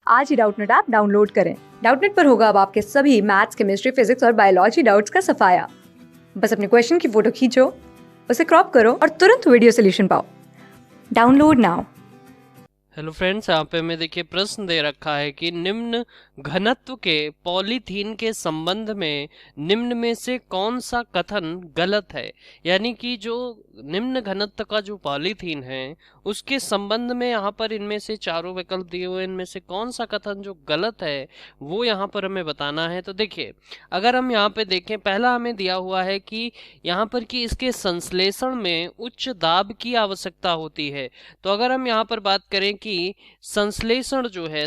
आज ही Doubtnut app download करें। Doubtnut पर होगा अब आपके सभी मैथ्स, केमिस्ट्री, फिजिक्स और बायोलॉजी डाउट्स का सफाया। बस अपने क्वेश्चन की फोटो खींचो, उसे क्रॉप करो और तुरंत वीडियो सोल्यूशन पाओ। Download now. हेलो फ्रेंड्स, यहाँ पे हमें देखिए प्रश्न दे रखा है कि निम्न घनत्व के पॉलीथीन के संबंध में निम्न में से कौन सा कथन गलत है। यानी कि जो निम्न घनत्व का जो पॉलीथीन है उसके संबंध में यहाँ पर इनमें से चारों विकल्प दिए हुए, इनमें से कौन सा कथन जो गलत है वो यहाँ पर हमें बताना है। तो देखिए, अगर हम यहाँ पे देखें, पहला हमें दिया हुआ है कि यहाँ पर कि इसके संश्लेषण में उच्च दाब की आवश्यकता होती है। तो अगर हम यहाँ पर बात करें कि संश्लेषण जो है,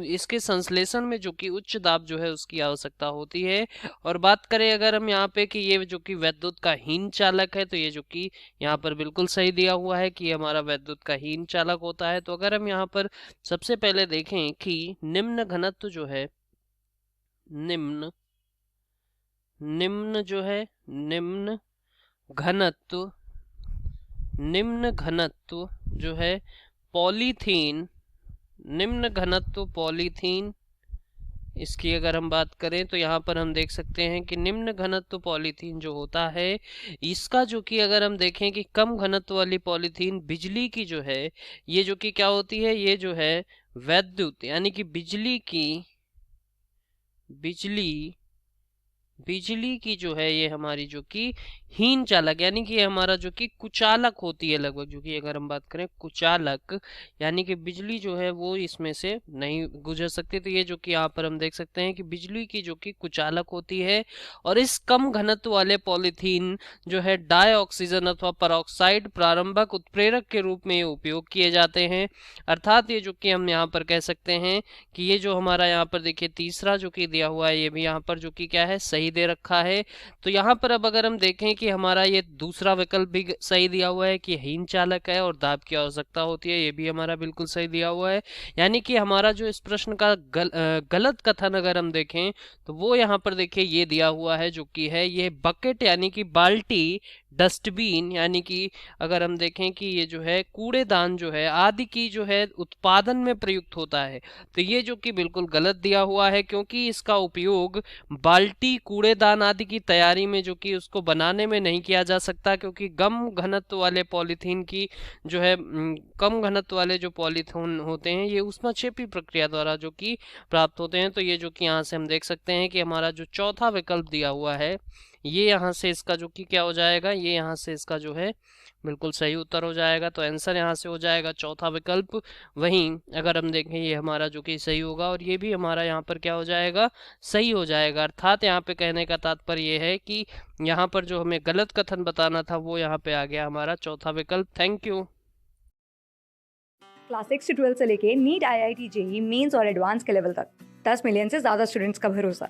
इसके संश्लेषण में जो कि उच्च दाब जो है उसकी आवश्यकता होती है, और बात करें अगर हम यहाँ पे कि ये जो कि वैद्युत का हीन चालक है, तो ये जो कि यहाँ पर बिल्कुल सही दिया हुआ है कि हमारा वैद्युत का हीन चालक होता है। तो अगर हम यहाँ पर सबसे पहले देखें कि निम्न घनत्व जो है, निम्न निम्न जो है, निम्न घनत्व निम्न घनत्व जो है पॉलीथीन, निम्न घनत्व पॉलीथीन, इसकी अगर हम बात करें तो यहाँ पर हम देख सकते हैं कि निम्न घनत्व पॉलीथीन जो होता है, इसका जो कि अगर हम देखें कि कम घनत्व वाली पॉलीथीन बिजली की जो है, ये जो कि क्या होती है, ये जो है वैद्युत यानी कि बिजली की जो है ये हमारी जो कि हीन चालक यानी कि हमारा जो कि कुचालक होती है लगभग, जो कि अगर हम बात करें कुचालक यानी कि बिजली जो है वो इसमें से नहीं गुजर सकती। तो ये जो कि यहाँ पर हम देख सकते हैं कि बिजली की जो कि कुचालक होती है। और इस कम घनत्व वाले पॉलीथीन जो है डाई ऑक्सीजन अथवा परऑक्साइड प्रारंभक उत्प्रेरक के रूप में उपयोग किए जाते हैं। अर्थात ये जो कि हम यहाँ पर कह सकते हैं कि ये जो हमारा यहाँ पर देखिए तीसरा जो कि दिया हुआ है, ये भी यहाँ पर जो कि क्या है सही दे रखा है। तो यहाँ पर अब अगर हम देखें कि हमारा ये दूसरा विकल्प भी सही दिया हुआ है कि हीन चालक है और दाब की आवश्यकता होती है, ये भी हमारा बिल्कुल सही दिया हुआ है। यानी कि हमारा जो इस प्रश्न का गलत कथन अगर हम देखें तो वो यहाँ पर देखिए ये दिया हुआ है जो कि है ये बकेट यानी कि बाल्टी, डस्टबिन यानी कि अगर हम देखें कि ये जो है कूड़ेदान जो है आदि की जो है उत्पादन में प्रयुक्त होता है। तो ये जो कि बिल्कुल गलत दिया हुआ है, क्योंकि इसका उपयोग बाल्टी, कूड़ेदान आदि की तैयारी में जो कि उसको बनाने में नहीं किया जा सकता, क्योंकि कम घनत्व वाले पॉलीथीन की जो है कम घनत्व वाले जो पॉलीथीन होते हैं ये ऊष्माक्षेपी प्रक्रिया द्वारा जो कि प्राप्त होते हैं। तो ये जो कि यहाँ से हम देख सकते हैं कि हमारा जो चौथा विकल्प दिया हुआ है, ये यहाँ से इसका जो कि क्या हो जाएगा, ये यहाँ से इसका जो है बिल्कुल सही उत्तर हो जाएगा। तो आंसर यहाँ से हो जाएगा चौथा विकल्प। वहीं अगर हम देखें ये हमारा जो कि सही होगा और ये भी हमारा यहाँ पर क्या हो जाएगा, सही हो जाएगा। अर्थात यहाँ पे कहने का तात्पर्य ये है कि यहाँ पर जो हमें गलत कथन बताना था वो यहाँ पे आ गया हमारा चौथा विकल्प। Thank you. क्लास 6 से 12 से लेके नीट, IIT, JEE मेंस और एडवांस के लेवल तक 10 मिलियन से ज्यादा स्टूडेंट्स का भरोसा।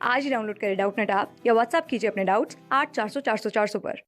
आज ही डाउनलोड करें डाउटनेट ऐप या व्हाट्सएप कीजिए अपने डाउट्स 8400 400 400 पर।